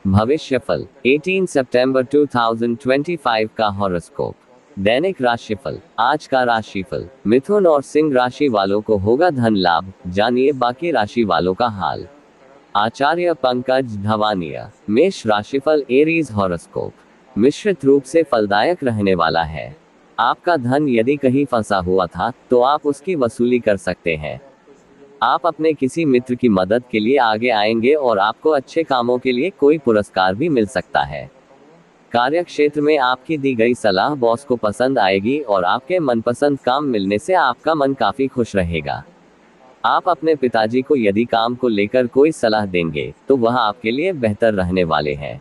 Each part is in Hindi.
भविष्यफल 18 सितंबर 2025 का हॉरोस्कोप। दैनिक राशिफल। आज का राशिफल। मिथुन और सिंह राशि वालों को होगा धन लाभ, जानिए बाकी राशि वालों का हाल। आचार्य पंकज धवानिया। मेष राशिफल। Aries horoscope. मिश्रित रूप से फलदायक रहने वाला है। आपका धन यदि कहीं फंसा हुआ था तो आप उसकी वसूली कर सकते हैं। आप अपने किसी मित्र की मदद के लिए आगे आएंगे और आपको अच्छे कामों के लिए कोई पुरस्कार भी मिल सकता है। कार्यक्षेत्र में आपकी दी गई सलाह बॉस को पसंद आएगी और आपके मनपसंद काम मिलने से आपका मन काफी खुश रहेगा। आप अपने पिताजी को यदि काम को लेकर कोई सलाह देंगे तो वह आपके लिए बेहतर रहने वाले हैं।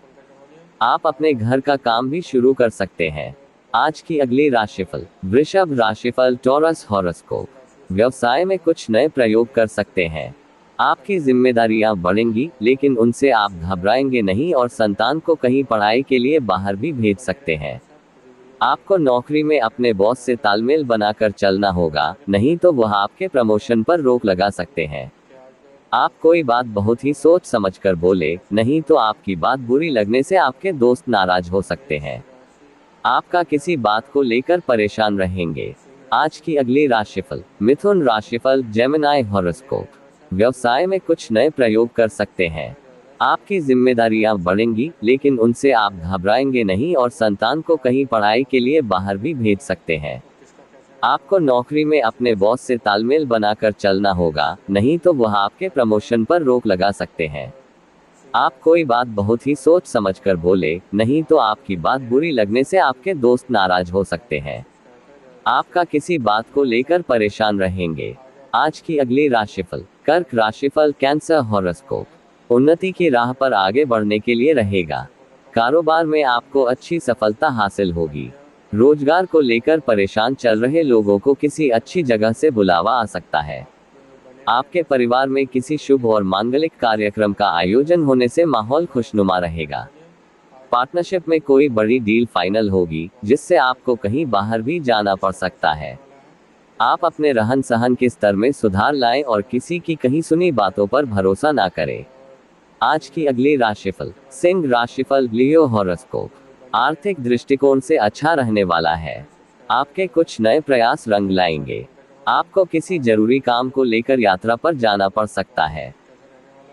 आप अपने घर का काम भी शुरू कर सकते हैं। आज की अगली राशिफल। वृषभ राशिफल। Taurus horoscope. व्यवसाय में कुछ नए प्रयोग कर सकते हैं। आपकी जिम्मेदारियां बढ़ेंगी, लेकिन उनसे आप घबराएंगे नहीं और संतान को कहीं पढ़ाई के लिए बाहर भी भेज सकते हैं। आपको नौकरी में अपने बॉस से तालमेल बनाकर चलना होगा, नहीं तो वह आपके प्रमोशन पर रोक लगा सकते हैं। आप कोई बात बहुत ही सोच समझकर बोले, नहीं तो आपकी बात बुरी लगने से आपके दोस्त नाराज हो सकते हैं। आपका किसी बात को लेकर परेशान रहेंगे। आज की अगली राशिफल। मिथुन राशिफल। Gemini horoscope. व्यवसाय में कुछ नए प्रयोग कर सकते हैं। आपकी जिम्मेदारियां बढ़ेंगी, लेकिन उनसे आप घबराएंगे नहीं और संतान को कहीं पढ़ाई के लिए बाहर भी भेज सकते हैं। आपको नौकरी में अपने बॉस से तालमेल बनाकर चलना होगा, नहीं तो वह आपके प्रमोशन पर रोक लगा सकते हैं। आप कोई बात बहुत ही सोच समझकर बोले, नहीं तो आपकी बात बुरी लगने से आपके दोस्त नाराज हो सकते हैं। आपका किसी बात को लेकर परेशान रहेंगे। आज की अगली राशिफल। कर्क राशिफल। Cancer horoscope. उन्नति की राह पर आगे बढ़ने के लिए रहेगा। कारोबार में आपको अच्छी सफलता हासिल होगी। रोजगार को लेकर परेशान चल रहे लोगों को किसी अच्छी जगह से बुलावा आ सकता है। आपके परिवार में किसी शुभ और मांगलिक कार्यक्रम का आयोजन होने से माहौल खुशनुमा रहेगा। पार्टनरशिप में कोई बड़ी डील फाइनल होगी, जिससे आपको कहीं बाहर भी जाना पड़ सकता है। आप अपने रहन सहन के स्तर में सुधार लाएं और किसी की कहीं सुनी बातों पर भरोसा ना करें। आज की अगली राशिफल। सिंह राशिफल। लियो हॉरोस्कोप। आर्थिक दृष्टिकोण से अच्छा रहने वाला है। आपके कुछ नए प्रयास रंग लाएंगे। आपको किसी जरूरी काम को लेकर यात्रा पर जाना पड़ सकता है।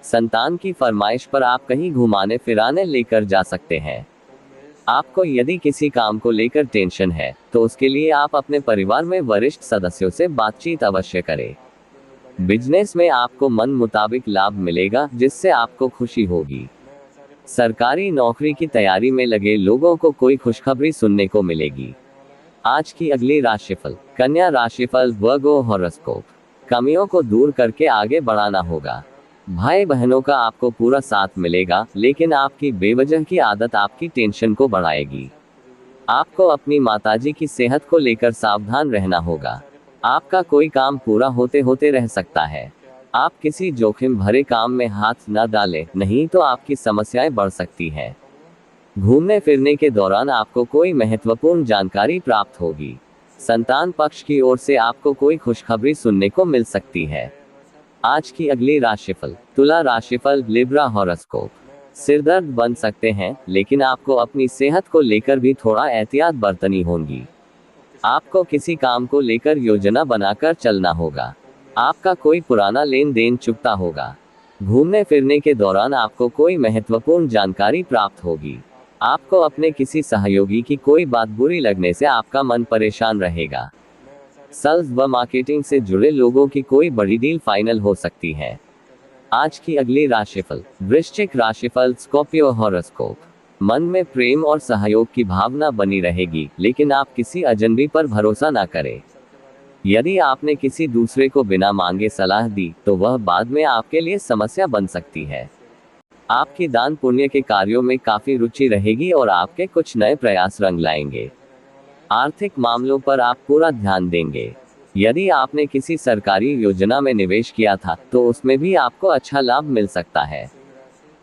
संतान की फरमाइश पर आप कहीं घुमाने फिराने लेकर जा सकते हैं। आपको यदि किसी काम को लेकर टेंशन है तो उसके लिए आप अपने परिवार में वरिष्ठ सदस्यों से बातचीत अवश्य करें। बिजनेस में आपको मन मुताबिक लाभ मिलेगा, जिससे आपको खुशी होगी। सरकारी नौकरी की तैयारी में लगे लोगों को कोई खुशखबरी सुनने को मिलेगी। आज की अगली राशिफल। कन्या राशिफल। वर्गो हॉरोस्कोप। कमियों को दूर करके आगे बढ़ाना होगा। भाई बहनों का आपको पूरा साथ मिलेगा, लेकिन आपकी बेवजह की आदत आपकी टेंशन को बढ़ाएगी। आपको अपनी माताजी की सेहत को लेकर सावधान रहना होगा। आपका कोई काम पूरा होते होते रह सकता है। आप किसी जोखिम भरे काम में हाथ न डालें, नहीं तो आपकी समस्याएं बढ़ सकती हैं। घूमने फिरने के दौरान आपको कोई महत्वपूर्ण जानकारी प्राप्त होगी। संतान पक्ष की ओर से आपको कोई खुशखबरी सुनने को मिल सकती है। आज की अगली राशिफल। तुला राशिफल। Libra horoscope. सिरदर्द बन सकते हैं, लेकिन आपको अपनी सेहत को लेकर भी थोड़ा एहतियात बरतनी होगी। आपको किसी काम को लेकर योजना बनाकर चलना होगा। आपका कोई पुराना लेन देन चुकता होगा। घूमने फिरने के दौरान आपको कोई महत्वपूर्ण जानकारी प्राप्त होगी। आपको अपने किसी सहयोगी की कोई बात बुरी लगने से आपका मन परेशान रहेगा। सेल्स व मार्केटिंग से जुड़े लोगों की कोई बड़ी डील फाइनल हो सकती है। आज की अगली राशिफल। वृश्चिक राशिफल। Scorpio horoscope. मन में प्रेम और सहयोग की भावना बनी रहेगी, लेकिन आप किसी अजनबी पर भरोसा ना करें। यदि आपने किसी दूसरे को बिना मांगे सलाह दी तो वह बाद में आपके लिए समस्या बन सकती है। आपकी दान पुण्य के कार्यों में काफी रुचि रहेगी और आपके कुछ नए प्रयास रंग लाएंगे। आर्थिक मामलों पर आप पूरा ध्यान देंगे। यदि आपने किसी सरकारी योजना में निवेश किया था तो उसमें भी आपको अच्छा लाभ मिल सकता है।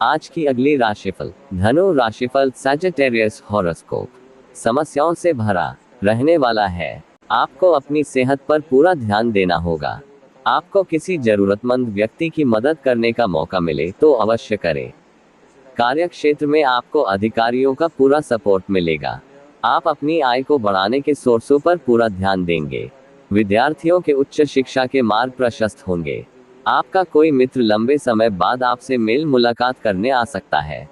आज की अगली राशिफल। धनु राशिफल। Sagittarius horoscope. समस्याओं से भरा रहने वाला है। आपको अपनी सेहत पर पूरा ध्यान देना होगा। आपको किसी जरूरतमंद व्यक्ति की मदद करने का मौका मिले तो अवश्य करें। कार्यक्षेत्र में आपको अधिकारियों का पूरा सपोर्ट मिलेगा। आप अपनी आय को बढ़ाने के सोर्सों पर पूरा ध्यान देंगे। विद्यार्थियों के उच्च शिक्षा के मार्ग प्रशस्त होंगे। आपका कोई मित्र लंबे समय बाद आपसे मेल मुलाकात करने आ सकता है।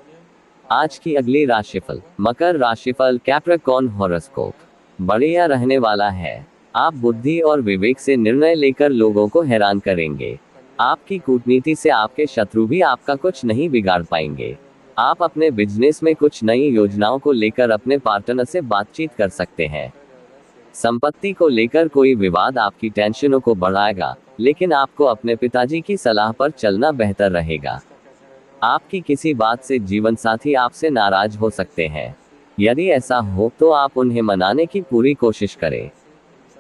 आज की अगली राशिफल, मकर राशिफल, कैप्रिकॉर्न हॉरोस्कोप। बढ़िया रहने वाला है। आप बुद्धि और विवेक से निर्णय लेकर लोगों को हैरान करेंगे। आपकी कूटनीति से आपके शत्रु भी आपका कुछ नहीं बिगाड़ पाएंगे। आप अपने बिजनेस में कुछ नई योजनाओं को लेकर अपने पार्टनर से बातचीत कर सकते हैं। संपत्ति को लेकर कोई विवाद आपकी टेंशनों को बढ़ाएगा, लेकिन आपको अपने पिताजी की सलाह पर चलना बेहतर रहेगा। आपकी किसी बात से जीवन साथी आपसे नाराज हो सकते हैं। यदि ऐसा हो तो आप उन्हें मनाने की पूरी कोशिश करें।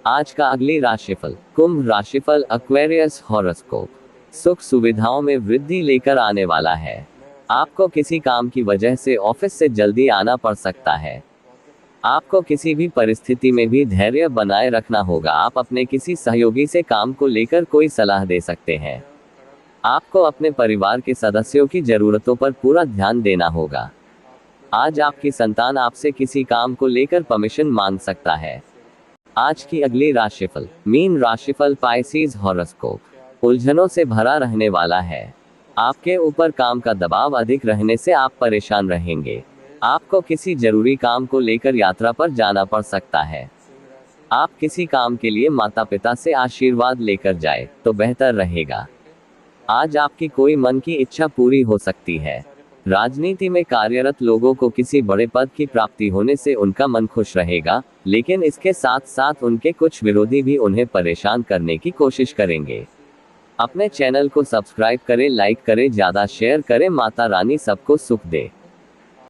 आज का अगली राशिफल, कुंभ राशिफल, एक्वेरियस हॉरोस्कोप। सुख सुविधाओं में वृद्धि लेकर आने वाला है। आपको किसी काम की वजह से ऑफिस से जल्दी आना पड़ सकता है। आपको किसी भी परिस्थिति में भी धैर्य बनाए रखना होगा। आप अपने किसी सहयोगी से काम को लेकर कोई सलाह दे सकते हैं। आपको अपने परिवार के सदस्यों की जरूरतों पर पूरा ध्यान देना होगा। आज आपकी संतान आपसे किसी काम को लेकर परमिशन मांग सकता है। आज की अगली राशिफल, मीन राशिफल, पाइसेस हॉरोस्कोप। उलझनों से भरा रहने वाला है। आपके ऊपर काम का दबाव अधिक रहने से आप परेशान रहेंगे। आपको किसी जरूरी काम को लेकर यात्रा पर जाना पड़ सकता है। आप किसी काम के लिए माता पिता से आशीर्वाद लेकर जाए तो बेहतर रहेगा। आज आपकी कोई मन की इच्छा पूरी हो सकती है। राजनीति में कार्यरत लोगों को किसी बड़े पद की प्राप्ति होने से उनका मन खुश रहेगा, लेकिन इसके साथ साथ उनके कुछ विरोधी भी उन्हें परेशान करने की कोशिश करेंगे। अपने चैनल को सब्सक्राइब करें, लाइक करें, ज्यादा शेयर करें। माता रानी सबको सुख दे।